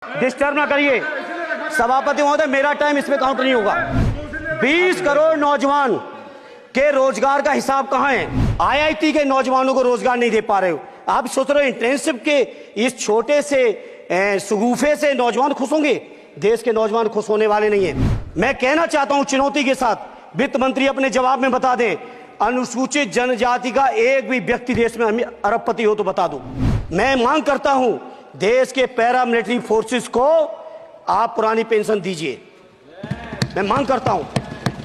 Disturb ना करिए सभापति महोदय, मेरा टाइम इसमें काउंट नहीं होगा। 20 करोड़ नौजवान के रोजगार का हिसाब कहां है? आईआईटी के नौजवानों को रोजगार नहीं दे पा रहे हो। आप सोच रहे हो इंटर्नशिप के इस छोटे से सुगूफे से नौजवान खुश होंगे? देश के नौजवान खुश होने वाले नहीं है। मैं कहना चाहता हूं चुनौती के साथ, वित्त मंत्री अपने जवाब में बता दें, अनुसूचित जनजाति का एक भी व्यक्ति देश में अरबपति हो तो बता दो। मैं मांग करता हूं देश के पैरामिलिट्री फोर्सेस को आप पुरानी पेंशन दीजिए। मैं मांग करता हूं,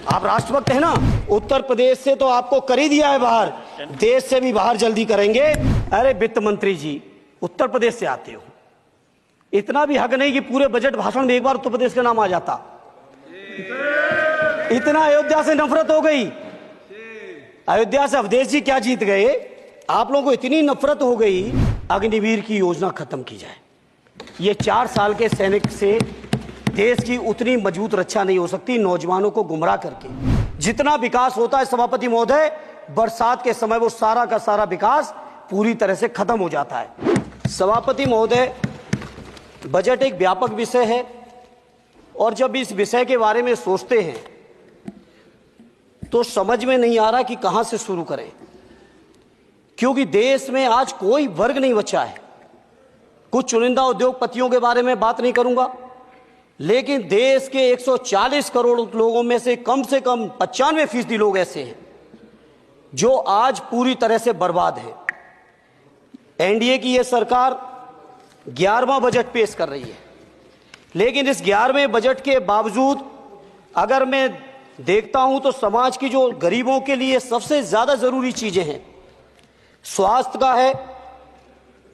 आप राष्ट्रभक्त हैं ना। उत्तर प्रदेश से तो आपको कर ही दिया है बाहर, देश से भी बाहर जल्दी करेंगे। अरे वित्त मंत्री जी, उत्तर प्रदेश से आते हो, इतना भी हक नहीं कि पूरे बजट भाषण में एक बार उत्तर प्रदेश का नाम आ जाता। इतना अयोध्या से नफरत हो गई, अयोध्या से अवधेश जी क्या जीत गए, आप लोगों को इतनी नफरत हो गई, अग्निवीर की योजना खत्म की जाए। ये 4 साल के सैनिक से देश की उतनी मजबूत रक्षा नहीं हो सकती नौजवानों को गुमराह करके। जितना विकास होता है सभापति महोदय, बरसात के समय वो सारा का सारा विकास पूरी तरह से खत्म हो जाता है। सभापति महोदय, बजट एक व्यापक विषय है और जब इस विषय के बारे में सोचते हैं तो समझ में नहीं आ रहा कि कहां से शुरू करें, क्योंकि देश में आज कोई वर्ग नहीं बचा है। कुछ चुनिंदा उद्योगपतियों के बारे में बात नहीं करूंगा, लेकिन देश के 140 करोड़ लोगों में से कम 95% लोग ऐसे हैं जो आज पूरी तरह से बर्बाद है। एनडीए की यह सरकार 11वां बजट पेश कर रही है, लेकिन इस 11वें बजट के बावजूद अगर मैं देखता हूं तो समाज की जो गरीबों के लिए सबसे ज्यादा जरूरी चीजें हैं, स्वास्थ्य का है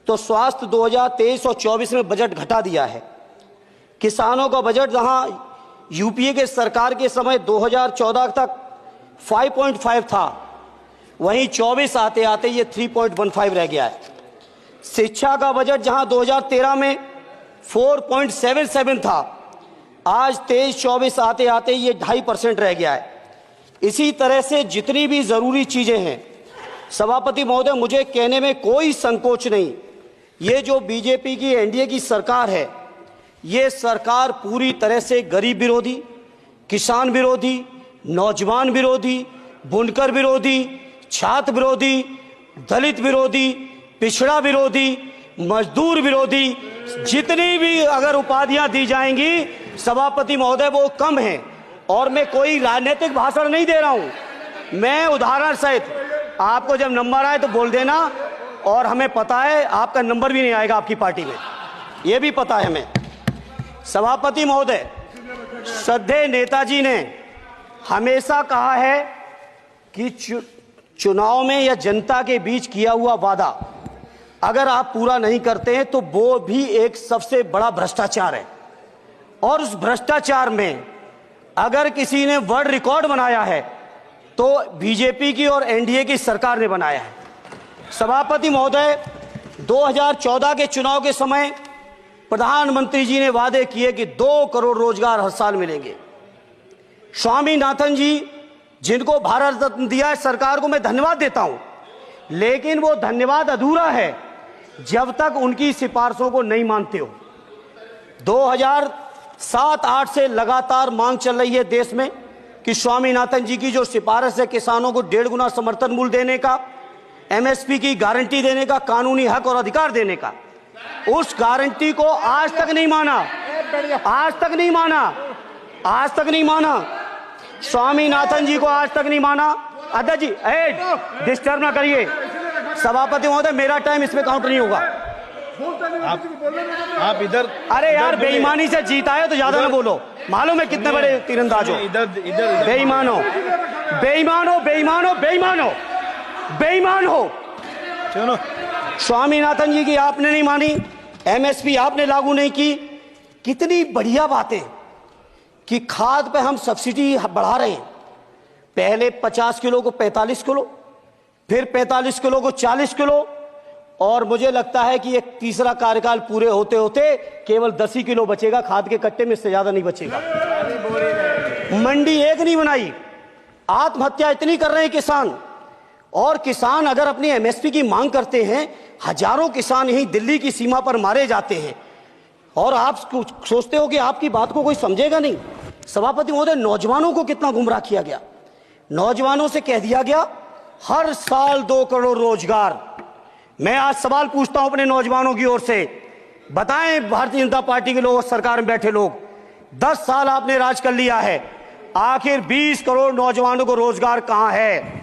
तो स्वास्थ्य 2023 और 24 में बजट घटा दिया है। किसानों का बजट जहां यूपीए के सरकार के समय 2014 तक 5.5 था, वहीं 24 आते आते ये 3.15 रह गया है। शिक्षा का बजट जहां 2013 में 4.77 था, आज 23-24 आते आते ये 2.5% रह गया है। इसी तरह से जितनी भी जरूरी चीजें हैं सभापति महोदय, मुझे कहने में कोई संकोच नहीं, ये जो बीजेपी की एनडीए की सरकार है, ये सरकार पूरी तरह से गरीब विरोधी, किसान विरोधी, नौजवान विरोधी, बुनकर विरोधी, छात्र विरोधी, दलित विरोधी, पिछड़ा विरोधी, मजदूर विरोधी, जितनी भी अगर उपाधियां दी जाएंगी सभापति महोदय वो कम है। और मैं कोई राजनीतिक भाषण नहीं दे रहा हूं, मैं उदाहरण सहित आपको जब नंबर आए तो बोल देना, और हमें पता है आपका नंबर भी नहीं आएगा आपकी पार्टी में, यह भी पता है हमें। सभापति महोदय, श्रद्धेय नेताजी ने हमेशा कहा है कि चुनाव में या जनता के बीच किया हुआ वादा अगर आप पूरा नहीं करते हैं तो वो भी एक सबसे बड़ा भ्रष्टाचार है। और उस भ्रष्टाचार में अगर किसी ने वर्ल्ड रिकॉर्ड बनाया है तो बीजेपी की और एनडीए की सरकार ने बनाया है। सभापति महोदय, 2014 के चुनाव के समय प्रधानमंत्री जी ने वादे किए कि 2 करोड़ रोजगार हर साल मिलेंगे। स्वामीनाथन जी, जिनको भारत रत्न दिया है सरकार को मैं धन्यवाद देता हूं, लेकिन वो धन्यवाद अधूरा है जब तक उनकी सिफारिशों को नहीं मानते हो। 2007-8 से लगातार मांग चल रही है देश में कि स्वामीनाथन जी की जो सिफारिश है किसानों को 1.5 गुना समर्थन मूल्य देने का, एमएसपी की गारंटी देने का, कानूनी हक और अधिकार देने का, उस गारंटी को आज तक नहीं माना, आज तक नहीं माना, आज तक नहीं माना। स्वामीनाथन जी को आज तक नहीं माना। अध्यक्ष जी, डिस्टर्ब ना करिए सभापति महोदय, मेरा टाइम इसमें काउंट नहीं होगा। आप इधर, अरे यार, बेईमानी से जीता है तो ज्यादा ना बोलो, मालूम है कितने बड़े तीरंदाज हो। इधर बेईमान हो, बेईमान हो, बेईमान हो, बेईमान हो, बेईमान हो। चलो, स्वामीनाथन जी की आपने नहीं मानी, एमएसपी आपने लागू नहीं की। कितनी बढ़िया बातें कि खाद पे हम सब्सिडी बढ़ा रहे हैं, पहले 50 किलो को 45 किलो, फिर 45 किलो को 40 किलो, और मुझे लगता है कि एक तीसरा कार्यकाल पूरे होते होते केवल 10 ही किलो बचेगा खाद के कट्टे में, इससे ज्यादा नहीं बचेगा। मंडी एक नहीं बनाई, आत्महत्या इतनी कर रहे हैं किसान, और किसान अगर अपनी एमएसपी की मांग करते हैं, हजारों किसान यहीं दिल्ली की सीमा पर मारे जाते हैं। और आप सोचते हो कि आपकी बात को कोई समझेगा नहीं। सभापति महोदय, नौजवानों को कितना गुमराह किया गया। नौजवानों से कह दिया गया हर साल 2 करोड़ रोजगार। मैं आज सवाल पूछता हूं अपने नौजवानों की ओर से, बताएं भारतीय जनता पार्टी के लोग, सरकार में बैठे लोग, 10 साल आपने राज कर लिया है, आखिर 20 करोड़ नौजवानों को रोजगार कहां है?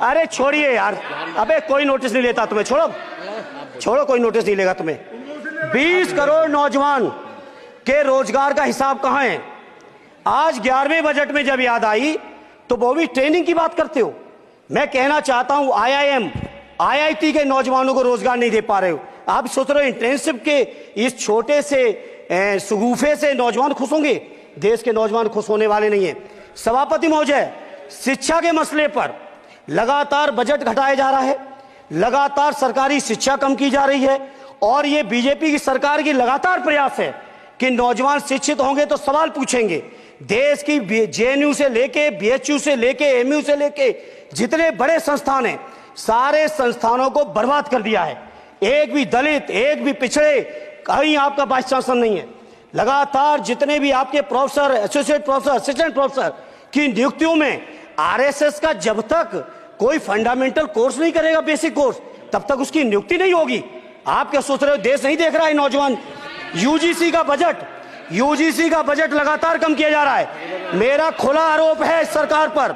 अरे छोड़िए यार, अबे कोई नोटिस नहीं लेता तुम्हें, छोड़ो कोई नोटिस नहीं लेगा तुम्हें। 20 करोड़ नौजवान के रोजगार का हिसाब कहां है? आज 11वें बजट में जब याद आई तो वो भी ट्रेनिंग की बात करते हो। मैं कहना चाहता हूं IIM, IIT के नौजवानों को रोजगार नहीं दे पा रहे हो। आप सोच रहे हो इंटर्नशिप के इस छोटे से सुगूफे से नौजवान खुश होंगे? देश के नौजवान खुश होने वाले नहीं है। सभापति महोदय, शिक्षा के मसले पर लगातार बजट घटाया जा रहा है, लगातार सरकारी शिक्षा कम की जा रही है, और ये बीजेपी की सरकार की लगातार प्रयास है कि नौजवान शिक्षित होंगे तो सवाल पूछेंगे। देश की JNU से लेके BHU से लेके MU से लेके जितने बड़े संस्थान हैं, सारे संस्थानों को बर्बाद कर दिया है। एक भी दलित, एक भी पिछड़े, कहीं आपका वाइस चांसलर नहीं है। लगातार जितने भी आपके professor, associate professor, assistant professor की नियुक्तियों में RSS का जब तक कोई फंडामेंटल कोर्स नहीं करेगा, बेसिक कोर्स, तब तक उसकी नियुक्ति नहीं होगी। आप क्या सोच रहे हो देश नहीं देख रहा है नौजवान? UGC का बजट लगातार कम किया जा रहा है। मेरा खुला आरोप है इस सरकार पर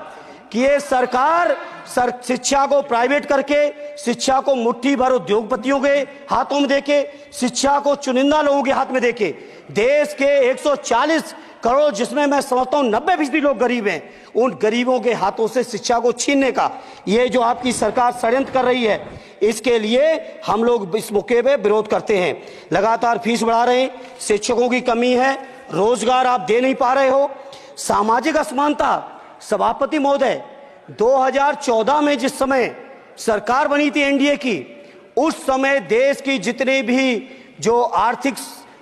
कि ये सरकार शिक्षा को प्राइवेट करके, शिक्षा को मुट्ठी भर उद्योगपतियों के हाथों में देके, शिक्षा को चुनिंदा लोगों के हाथ में देके, देश के 140 करोड़, जिसमें मैं समझता हूं 90% लोग गरीब हैं, उन गरीबों के हाथों से शिक्षा को छीनने का ये जो आपकी सरकार षड्यंत्र कर रही है, इसके लिए हम लोग इस मौके पे विरोध करते हैं। लगातार फीस बढ़ा रहे हैं, शिक्षकों की कमी है, रोजगार आप दे नहीं पा रहे हो, सामाजिक असमानता। सभापति महोदय, 2014 में जिस समय सरकार बनी थी NDA की, उस समय देश की जितने भी जो आर्थिक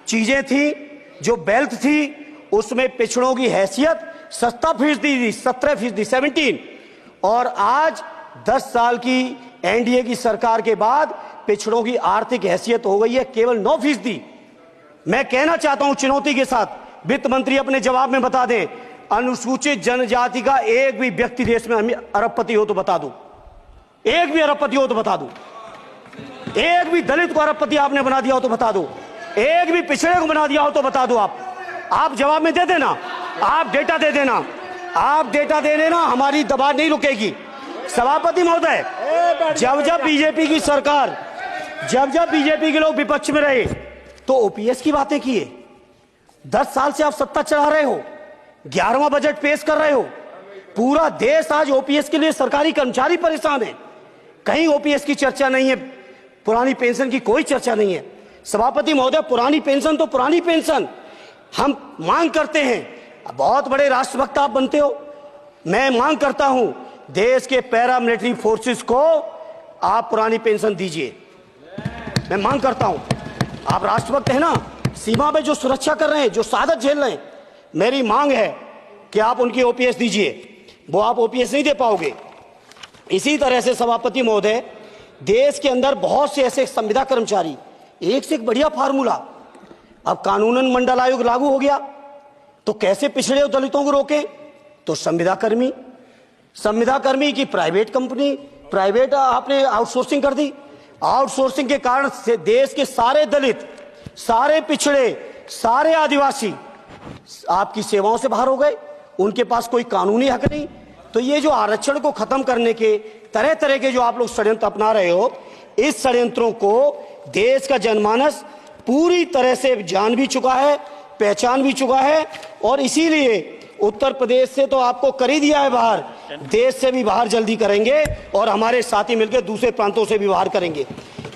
चीजें थी, जो वेल्थ थी, उसमें पिछड़ों की हैसियत 17% थी, 17%, और आज 10 साल की NDA की सरकार के बाद पिछड़ों की आर्थिक हैसियत हो गई है केवल 9%। मैं कहना चाहता हूं चुनौती के साथ, वित्त मंत्री अपने जवाब में बता दें, अनुसूचित जनजाति का एक भी व्यक्ति देश में अरबपति हो तो बता दो, एक भी अरबपति हो तो बता दो, एक भी दलित को अरबपति आपने बना दिया हो तो बता दो, एक भी पिछड़े को बना दिया हो तो बता दो। आप जवाब में दे देना, आप डेटा दे देना, आप डेटा दे देना, हमारी दबाव नहीं रुकेगी। सभापति महोदय, जब बीजेपी की सरकार, जब बीजेपी के लोग विपक्ष में रहे तो OPS की बातें किए। 10 साल से आप सत्ता चला रहे हो, 11वां बजट पेश कर रहे हो, पूरा देश आज OPS के लिए, सरकारी कर्मचारी परेशान है, कहीं OPS की चर्चा नहीं है, पुरानी पेंशन की कोई चर्चा नहीं है। सभापति महोदय, पुरानी पेंशन तो पुरानी पेंशन, हम मांग करते हैं, बहुत बड़े राष्ट्रभक्त आप बनते हो, मैं मांग करता हूं देश के पैरामिलिट्री फोर्सेस को आप पुरानी पेंशन दीजिए। मैं मांग करता हूं, आप राष्ट्रभक्त हैं ना, सीमा में जो सुरक्षा कर रहे हैं, जो शहादत झेल रहे हैं, मेरी मांग है कि आप उनकी OPS दीजिए। वो आप OPS नहीं दे पाओगे। इसी तरह से सभापति महोदय, देश के अंदर बहुत से ऐसे संविदा कर्मचारी, एक से एक बढ़िया फार्मूला, अब कानूनन मंडल आयोग लागू हो गया तो कैसे पिछड़े और दलितों को रोकें? तो संविदा कर्मी की प्राइवेट कंपनी, प्राइवेट आपने आउटसोर्सिंग कर दी। आउटसोर्सिंग के कारण से देश के सारे दलित, सारे पिछड़े, सारे आदिवासी आपकी सेवाओं से बाहर हो गए, उनके पास कोई कानूनी हक नहीं। तो ये जो आरक्षण को खत्म करने के तरह तरह के जो आप लोग षड्यंत्र अपना रहे हो, इस षड्यंत्रों को देश का जनमानस पूरी तरह से जान भी चुका है, पहचान भी चुका है, और इसीलिए उत्तर प्रदेश से तो आपको कर ही दिया है बाहर, देश से भी बाहर जल्दी करेंगे, और हमारे साथी मिलकर दूसरे प्रांतों से भी बाहर करेंगे।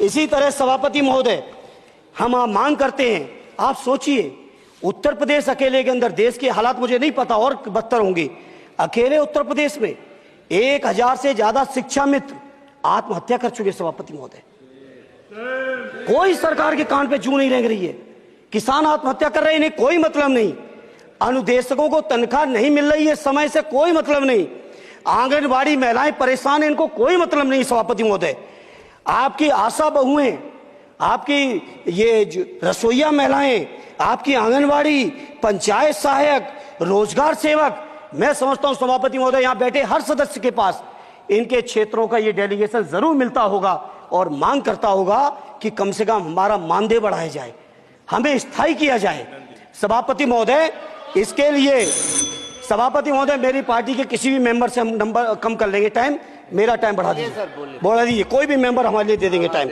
इसी तरह सभापति महोदय, हम मांग करते हैं, आप सोचिए, उत्तर प्रदेश अकेले के अंदर, देश के हालात मुझे नहीं पता और बदतर होंगे, अकेले उत्तर प्रदेश में 1000 से ज्यादा शिक्षा मित्र आत्महत्या कर चुके। सभापति महोदय, कोई सरकार के कान पे जू नहीं रेंग रही है, किसान आत्महत्या कर रहे हैं, इन्हें कोई मतलब नहीं, अनुदेशकों को तनख्वाह नहीं मिल रही है समय से, कोई मतलब नहीं, आंगनबाड़ी महिलाएं परेशान हैं, इनको कोई मतलब नहीं। सभापति महोदय, आपकी आशा बहुएं, आपकी ये रसोईया महिलाएं, आपकी आंगनवाड़ी, पंचायत सहायक, रोजगार सेवक, मैं समझता हूं सभापति महोदय यहां बैठे हर सदस्य के पास इनके क्षेत्रों का ये डेलीगेशन जरूर मिलता होगा और मांग करता होगा कि कम से कम हमारा मानदेय बढ़ाया जाए, हमें स्थायी किया जाए। सभापति महोदय, इसके लिए सभापति महोदय मेरी पार्टी के किसी भी मेंबर से हम नंबर कम कर लेंगे, टाइम, मेरा टाइम बढ़ा दीजिए, बढ़ा दीजिए, कोई भी मेंबर हमारे लिए दे देंगे टाइम,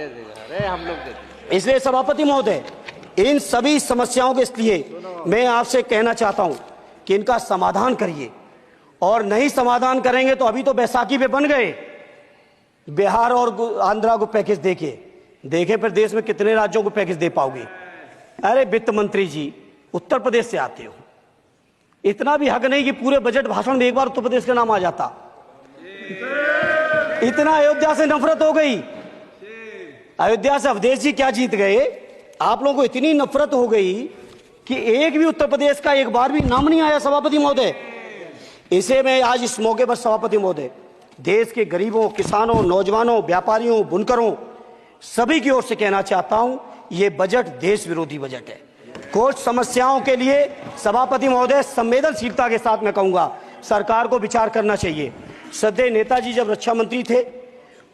हम लोग। इसलिए सभापति महोदय इन सभी समस्याओं के लिए मैं आपसे कहना चाहता हूं कि इनका समाधान करिए, और नहीं समाधान करेंगे तो अभी तो बैसाखी पे बन गए, बिहार और आंध्रा को पैकेज देखे फिर देश में कितने राज्यों को पैकेज दे पाओगे। अरे वित्त मंत्री जी, उत्तर प्रदेश से आते हो, इतना भी हक नहीं कि पूरे बजट भाषण में एक बार उत्तर प्रदेश का नाम आ जाता। इतना अयोध्या से नफरत हो गई, अयोध्या से अवधेश जी क्या जीत गए, आप लोगों को इतनी नफरत हो गई कि एक भी उत्तर प्रदेश का एक बार भी नाम नहीं आया। सभापति महोदय, इसे मैं आज इस मौके पर सभापति महोदय देश के गरीबों, किसानों, नौजवानों, व्यापारियों, बुनकरों सभी की ओर से कहना चाहता हूं, ये बजट देश विरोधी बजट है। कुछ समस्याओं के लिए सभापति महोदय संवेदनशीलता के साथ मैं कहूंगा सरकार को विचार करना चाहिए। श्रद्धेय नेताजी जब रक्षा मंत्री थे,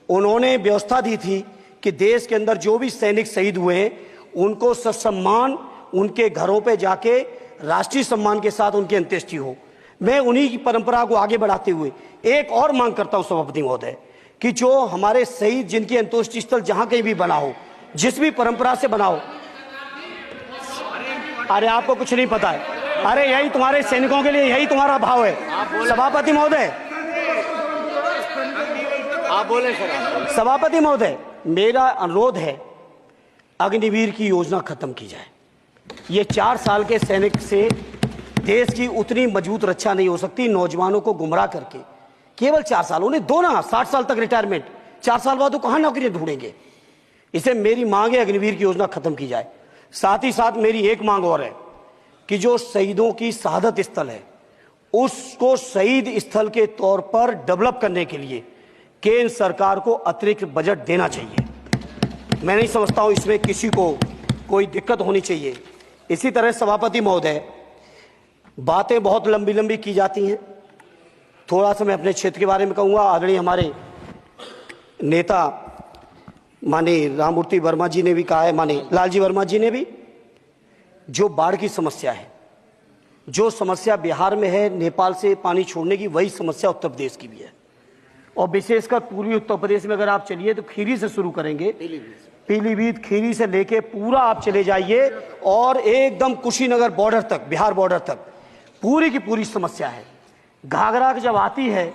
उन्होंने व्यवस्था दी थी कि देश के अंदर जो भी सैनिक शहीद हुए हैं उनको ससम्मान उनके घरों पे जाके राष्ट्रीय सम्मान के साथ उनकी अंत्येष्टि हो। मैं उन्हीं की परंपरा को आगे बढ़ाते हुए एक और मांग करता हूं सभापति महोदय कि जो हमारे शहीद जिनकी अंत्येष्टि स्थल जहां कहीं भी बना हो, जिस भी परंपरा से बना हो, अरे आपको कुछ नहीं पता है, अरे यही तुम्हारे सैनिकों के लिए यही तुम्हारा भाव है। सभापति महोदय, आप बोले सर। सभापति महोदय, मेरा अनुरोध है अग्निवीर की योजना खत्म की जाए। ये 4 साल के सैनिक से देश की उतनी मजबूत रक्षा नहीं हो सकती। नौजवानों को गुमराह करके केवल 4 साल, उन्हें दो ना 60 साल तक रिटायरमेंट, 4 साल बाद वो कहां नौकरी ढूंढेंगे। इसे मेरी मांग है अग्निवीर की योजना खत्म की जाए। साथ ही साथ मेरी एक मांग और है कि जो शहीदों की शहादत स्थल है उसको शहीद स्थल के तौर पर डेवलप करने के लिए केंद्र सरकार को अतिरिक्त बजट देना चाहिए। मैं नहीं समझता हूं इसमें किसी को कोई दिक्कत होनी चाहिए। इसी तरह सभापति महोदय, बातें बहुत लंबी लंबी की जाती हैं, थोड़ा सा मैं अपने क्षेत्र के बारे में कहूंगा। आदरणीय हमारे नेता माननीय राममूर्ति वर्मा जी ने भी कहा है, माननीय लालजी वर्मा जी ने भी, जो बाढ़ की समस्या है, जो समस्या बिहार में है नेपाल से पानी छोड़ने की, वही समस्या उत्तर प्रदेश की भी है। और विशेषकर पूर्वी उत्तर प्रदेश में अगर आप चलिए तो खीरी से शुरू करेंगे, पीलीभीत, खीरी से लेके पूरा आप चले जाइए और एकदम कुशीनगर बॉर्डर तक, बिहार बॉर्डर तक पूरी की पूरी समस्या है। घाघरा जब आती है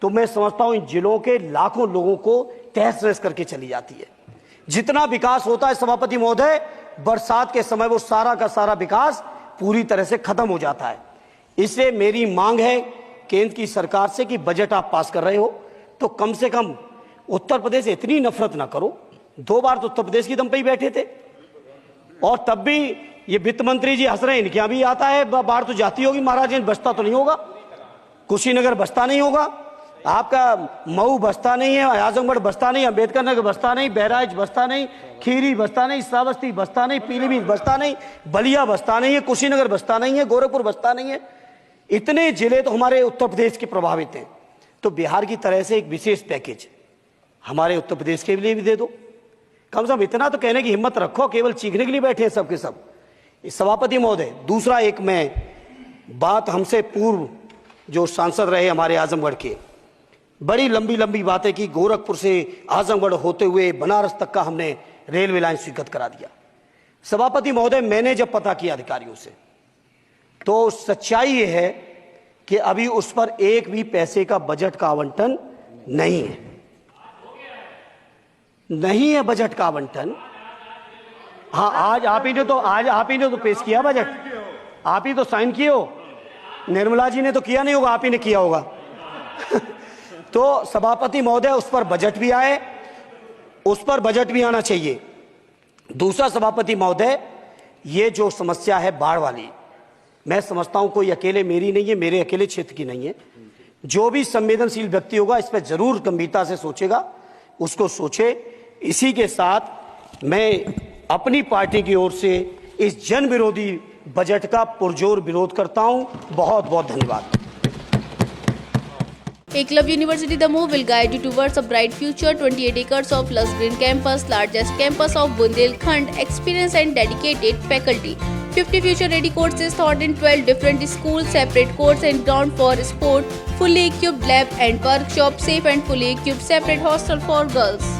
तो मैं समझता हूं इन जिलों के लाखों लोगों को तहस नहस करके चली जाती है। जितना विकास होता है सभापति महोदय, बरसात के समय वो सारा का सारा विकास पूरी तरह से खत्म हो जाता है। इसलिए मेरी मांग है केंद्र की सरकार से कि बजट आप पास कर रहे हो तो कम से कम उत्तर प्रदेश से इतनी नफरत ना करो। 2 बार तो उत्तर प्रदेश की दम पे ही बैठे थे, और तब भी ये वित्त मंत्री जी हंस रहे हैं, इनके यहां भी आता है बाढ़ तो जाती होगी, महाराज बसता तो नहीं होगा, कुशीनगर बसता नहीं होगा, आपका मऊ बसता नहीं है, आजमगढ़ बसता नहीं, अंबेडकर नगर बसता नहीं, बहराइच बसता नहीं, खीरी बसता नहीं, श्रावस्ती बसता नहीं, पीलीभीत बसता नहीं, बलिया बसता नहीं है, कुशीनगर बसता नहीं है, गोरखपुर बसता नहीं है। इतने जिले तो हमारे उत्तर प्रदेश के प्रभावित हैं। तो बिहार की तरह से एक विशेष पैकेज हमारे उत्तर प्रदेश के लिए भी दे दो। कम से कम इतना तो कहने की हिम्मत रखो, केवल चीखने के लिए बैठे हैं सबके सब। सभापति महोदय, दूसरा एक मैं बात, हमसे पूर्व जो सांसद रहे हमारे आजमगढ़ के, बड़ी लंबी लंबी बातें की, गोरखपुर से आजमगढ़ होते हुए बनारस तक का हमने रेलवे लाइन स्वीकृत करा दिया। सभापति महोदय, मैंने जब पता किया अधिकारियों से तो सच्चाई ये है कि अभी उस पर एक भी पैसे का बजट का आवंटन नहीं है, नहीं है बजट का आवंटन। हाँ, आज आप ही ने तो पेश किया बजट, आप ही तो साइन किए हो, निर्मला जी ने तो किया नहीं होगा, आप ही ने किया होगा। तो सभापति महोदय, उस पर बजट भी आए, उस पर बजट भी आना चाहिए। दूसरा सभापति महोदय, ये जो समस्या है बाढ़ वाली, मैं समझता हूं कोई अकेले मेरी नहीं है, मेरे अकेले क्षेत्र की नहीं है। जो भी संवेदनशील व्यक्ति होगा इस पर जरूर गंभीरता से सोचेगा, उसको सोचे। इसी के साथ मैं अपनी पार्टी की ओर से इस जन विरोधी बजट का पुरजोर विरोध करता हूं। बहुत बहुत धन्यवाद। Eklavya University The Move will guide you towards a bright future. 28 acres of lush green campus, largest campus of Bundelkhand, experienced and dedicated faculty. 50 future-ready courses taught in 12 different schools, separate courts and ground for sport, fully equipped lab and workshop, safe and fully equipped separate hostel for girls.